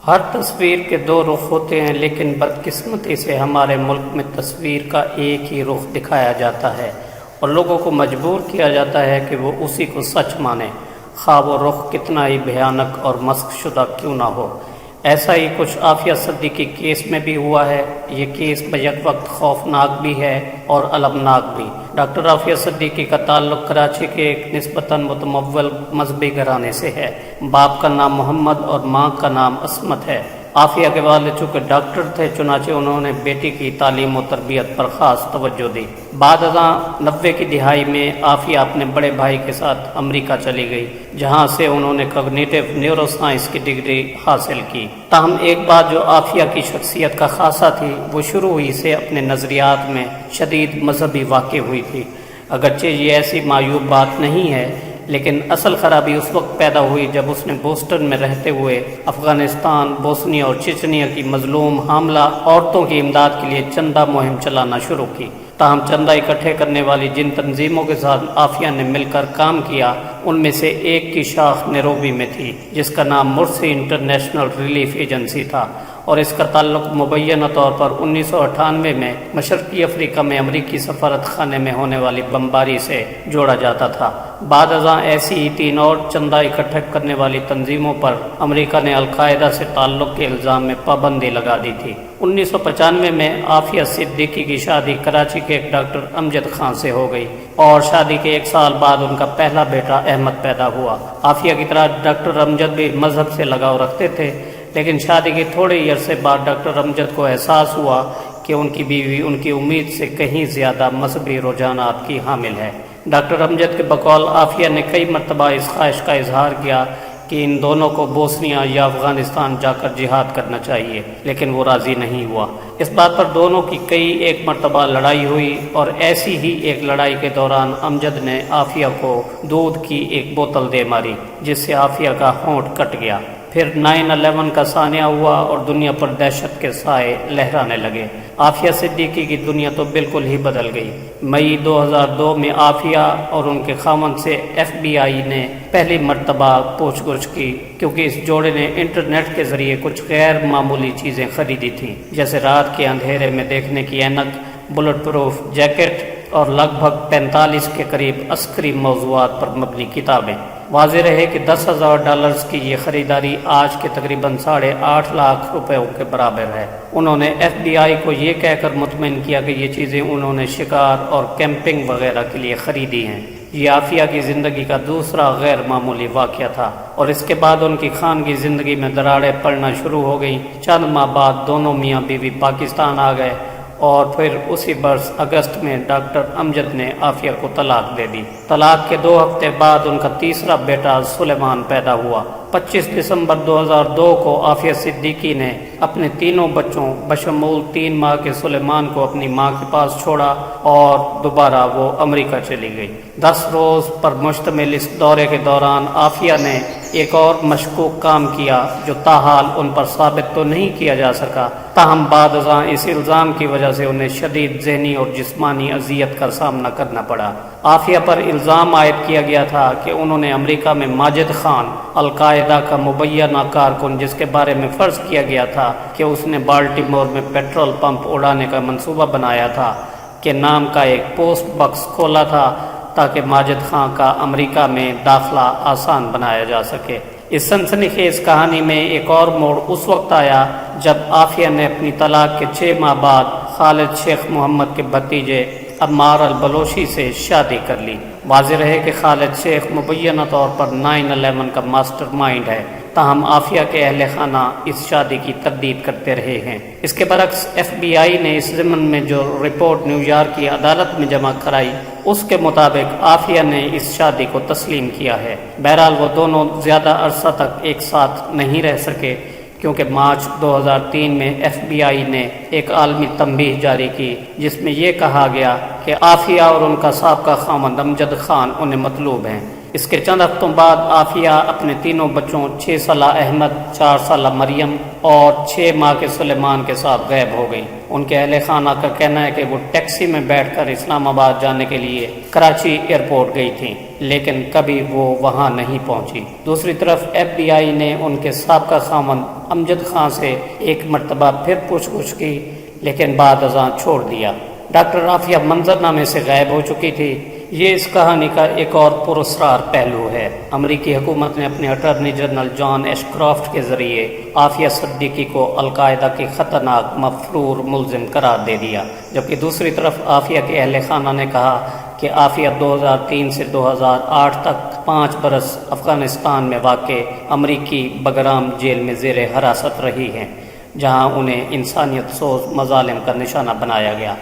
ہر تصویر کے دو رخ ہوتے ہیں، لیکن بدقسمتی سے ہمارے ملک میں تصویر کا ایک ہی رخ دکھایا جاتا ہے اور لوگوں کو مجبور کیا جاتا ہے کہ وہ اسی کو سچ مانیں، خواہ وہ رخ کتنا ہی بھیانک اور مسخ شدہ کیوں نہ ہو۔ ایسا ہی کچھ عافیہ صدیقی کیس میں بھی ہوا ہے۔ یہ کیس بیک وقت خوفناک بھی ہے اور المناک بھی۔ ڈاکٹر عافیہ صدیقی کا تعلق کراچی کے ایک نسبتاً متمول مذہبی گھرانے سے ہے۔ باپ کا نام محمد اور ماں کا نام عصمت ہے۔ عافیہ کے والد چونکہ ڈاکٹر تھے، چنانچہ انہوں نے بیٹی کی تعلیم و تربیت پر خاص توجہ دی۔ بعد ازاں 90 کی دہائی میں عافیہ اپنے بڑے بھائی کے ساتھ امریکہ چلی گئی، جہاں سے انہوں نے کوگنیٹو نیورو سائنس کی ڈگری حاصل کی۔ تاہم ایک بات جو عافیہ کی شخصیت کا خاصہ تھی، وہ شروع ہی سے اپنے نظریات میں شدید مذہبی واقع ہوئی تھی۔ اگرچہ یہ ایسی معیوب بات نہیں ہے، لیکن اصل خرابی اس وقت پیدا ہوئی جب اس نے بوسٹن میں رہتے ہوئے افغانستان، بوسنیا اور چچنیا کی مظلوم حاملہ عورتوں کی امداد کے لیے چندہ مہم چلانا شروع کی۔ تاہم چندہ اکٹھے کرنے والی جن تنظیموں کے ساتھ عافیہ نے مل کر کام کیا، ان میں سے ایک کی شاخ نیروبی میں تھی، جس کا نام مرسی انٹرنیشنل ریلیف ایجنسی تھا، اور اس کا تعلق مبینہ طور پر 1998 میں مشرقی افریقہ میں امریکی سفارت خانے میں ہونے والی بمباری سے جوڑا جاتا تھا۔ بعد ازاں ایسی ہی 3 اور چندہ اکٹھا کرنے والی تنظیموں پر امریکہ نے القاعدہ سے تعلق کے الزام میں پابندی لگا دی تھی۔ 1995 میں عافیہ صدیقی کی شادی کراچی کے ایک ڈاکٹر امجد خان سے ہو گئی اور شادی کے 1 سال بعد ان کا پہلا بیٹا احمد پیدا ہوا۔ عافیہ کی طرح ڈاکٹر امجد بھی مذہب سے لگاؤ رکھتے تھے، لیکن شادی کے تھوڑے ہی عرصے بعد ڈاکٹر امجد کو احساس ہوا کہ ان کی بیوی ان کی امید سے کہیں زیادہ مذہبی رجحانات کی حامل ہے۔ ڈاکٹر امجد کے بقول عافیہ نے کئی مرتبہ اس خواہش کا اظہار کیا کہ ان دونوں کو بوسنیا یا افغانستان جا کر جہاد کرنا چاہیے، لیکن وہ راضی نہیں ہوا۔ اس بات پر دونوں کی کئی ایک مرتبہ لڑائی ہوئی، اور ایسی ہی ایک لڑائی کے دوران امجد نے عافیہ کو دودھ کی ایک بوتل دے ماری، جس سے عافیہ کا ہونٹ کٹ گیا۔ پھر 9/11 کا سانحہ ہوا اور دنیا پر دہشت کے سائے لہرانے لگے۔ عافیہ صدیقی کی دنیا تو بالکل ہی بدل گئی۔ مئی 2002 میں عافیہ اور ان کے خاوند سے FBI نے پہلی مرتبہ پوچھ گچھ کی، کیونکہ اس جوڑے نے انٹرنیٹ کے ذریعے کچھ غیر معمولی چیزیں خریدی تھیں، جیسے رات کے اندھیرے میں دیکھنے کی اینک، بلٹ پروف جیکٹ اور لگ بھگ 45 کے قریب عسکری موضوعات پر مبنی کتابیں۔ واضح رہے کہ $10,000 کی یہ خریداری آج کے تقریباً 8.5 لاکھ روپے کے برابر ہے۔ انہوں نے FBI کو یہ کہہ کر مطمئن کیا کہ یہ چیزیں انہوں نے شکار اور کیمپنگ وغیرہ کے لیے خریدی ہیں۔ یہ عافیہ کی زندگی کا دوسرا غیر معمولی واقعہ تھا، اور اس کے بعد ان کی خانگی زندگی میں دراڑیں پڑنا شروع ہو گئیں۔ چند ماہ بعد دونوں میاں بیوی پاکستان آ گئے، اور پھر اسی برس اگست میں ڈاکٹر امجد نے عافیہ کو طلاق دے دی۔ طلاق کے 2 ہفتے بعد ان کا تیسرا بیٹا سلیمان پیدا ہوا۔ 25 دسمبر 2002 کو عافیہ صدیقی نے اپنے تینوں بچوں بشمول 3 ماہ کے سلیمان کو اپنی ماں کے پاس چھوڑا اور دوبارہ وہ امریکہ چلی گئی۔ 10 روز پر مشتمل اس دورے کے دوران عافیہ نے ایک اور مشکوک کام کیا، جو تاحال ان پر ثابت تو نہیں کیا جا سکا، تاہم بعد ازاں اس الزام کی وجہ سے انہیں شدید ذہنی اور جسمانی اذیت کا سامنا کرنا پڑا۔ عافیہ پر الزام عائد کیا گیا تھا کہ انہوں نے امریکہ میں ماجد خان، القاعدہ کا مبینہ کارکن، جس کے بارے میں فرض کیا گیا تھا کہ اس نے بالٹیمور میں پیٹرول پمپ اڑانے کا منصوبہ بنایا تھا، کے نام کا ایک پوسٹ باکس کھولا تھا تاکہ ماجد خان کا امریکہ میں داخلہ آسان بنایا جا سکے۔ اس سنسنی خیز کہانی میں ایک اور موڑ اس وقت آیا جب عافیہ نے اپنی طلاق کے 6 ماہ بعد خالد شیخ محمد کے بھتیجے عمار البلوچی سے شادی کر لی۔ واضح رہے کہ خالد شیخ مبینہ طور پر 9/11 کا ماسٹر مائنڈ ہے، تاہم عافیہ کے اہل خانہ اس شادی کی تردید کرتے رہے ہیں۔ اس کے برعکس FBI نے اس ضمن میں جو رپورٹ نیویارک کی عدالت میں جمع کرائی، اس کے مطابق عافیہ نے اس شادی کو تسلیم کیا ہے۔ بہرحال وہ دونوں زیادہ عرصہ تک ایک ساتھ نہیں رہ سکے، کیونکہ مارچ 2003 میں FBI نے ایک عالمی تنبیہ جاری کی، جس میں یہ کہا گیا کہ عافیہ اور ان کا سابقہ خاوند امجد خان انہیں مطلوب ہیں۔ اس کے چند ہفتوں بعد عافیہ اپنے تینوں بچوں 6 سالہ احمد، 4 سالہ مریم اور 6 ماہ کے سلیمان کے ساتھ غائب ہو گئی۔ ان کے اہل خانہ کا کہنا ہے کہ وہ ٹیکسی میں بیٹھ کر اسلام آباد جانے کے لیے کراچی ایئرپورٹ گئی تھیں، لیکن کبھی وہ وہاں نہیں پہنچی۔ دوسری طرف FBI نے ان کے سابقہ خاوند امجد خان سے ایک مرتبہ پھر پوچھ گچھ کی، لیکن بعد ازاں چھوڑ دیا۔ ڈاکٹر عافیہ منظرنامے سے غائب ہو چکی تھی۔ یہ اس کہانی کا ایک اور پراسرار پہلو ہے۔ امریکی حکومت نے اپنے اٹارنی جنرل جان ایشکرافٹ کے ذریعے عافیہ صدیقی کو القاعدہ کی خطرناک مفرور ملزم قرار دے دیا، جبکہ دوسری طرف عافیہ کے اہل خانہ نے کہا کہ عافیہ 2003 سے 2008 تک 5 برس افغانستان میں واقع امریکی بگرام جیل میں زیر حراست رہی ہیں، جہاں انہیں انسانیت سوز مظالم کا نشانہ بنایا گیا۔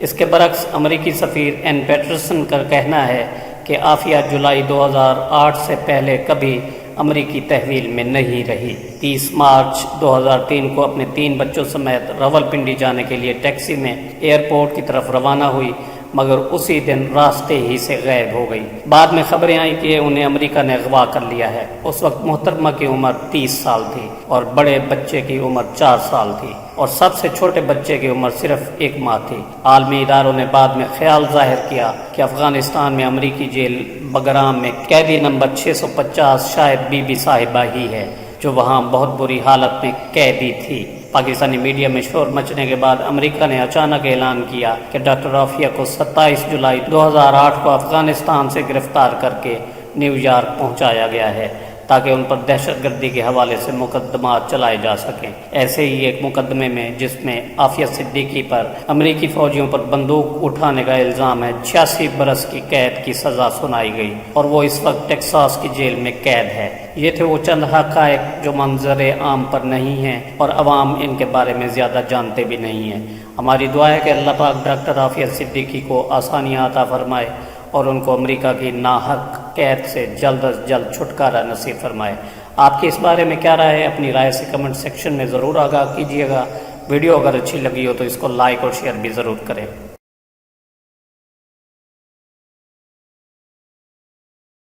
اس کے برعکس امریکی سفیر این پیٹرسن کا کہنا ہے کہ عافیہ جولائی 2008 سے پہلے کبھی امریکی تحویل میں نہیں رہی۔ 30 مارچ 2003 کو اپنے 3 بچوں سمیت راولپنڈی جانے کے لیے ٹیکسی میں ایئرپورٹ کی طرف روانہ ہوئی، مگر اسی دن راستے ہی سے غائب ہو گئی۔ بعد میں خبریں آئیں کہ انہیں امریکہ نے اغوا کر لیا ہے۔ اس وقت محترمہ کی عمر 30 سال تھی اور بڑے بچے کی عمر 4 سال تھی، اور سب سے چھوٹے بچے کی عمر صرف 1 ماہ تھی۔ عالمی اداروں نے بعد میں خیال ظاہر کیا کہ افغانستان میں امریکی جیل بگرام میں قیدی نمبر 650 شاید بی بی صاحبہ ہی ہے، جو وہاں بہت بری حالت میں قیدی تھی۔ پاکستانی میڈیا میں شور مچنے کے بعد امریکہ نے اچانک اعلان کیا کہ ڈاکٹر عافیہ کو 27 جولائی 2008 کو افغانستان سے گرفتار کر کے نیو یارک پہنچایا گیا ہے، تاکہ ان پر دہشت گردی کے حوالے سے مقدمات چلائے جا سکیں۔ ایسے ہی ایک مقدمے میں، جس میں عافیہ صدیقی پر امریکی فوجیوں پر بندوق اٹھانے کا الزام ہے، 86 برس کی قید کی سزا سنائی گئی، اور وہ اس وقت ٹیکساس کی جیل میں قید ہے۔ یہ تھے وہ چند حقائق جو منظر عام پر نہیں ہیں اور عوام ان کے بارے میں زیادہ جانتے بھی نہیں ہیں۔ ہماری دعا ہے کہ اللہ پاک ڈاکٹر عافیہ صدیقی کو آسانیاں عطا فرمائے اور ان کو امریکہ کی ناحق قید سے جلد از جلد چھٹکارا نصیب فرمائے۔ آپ کی اس بارے میں کیا رائے ہے؟ اپنی رائے سے کمنٹ سیکشن میں ضرور آگاہ کیجیے گا۔ ویڈیو اگر اچھی لگی ہو تو اس کو لائک اور شیئر بھی ضرور کریں۔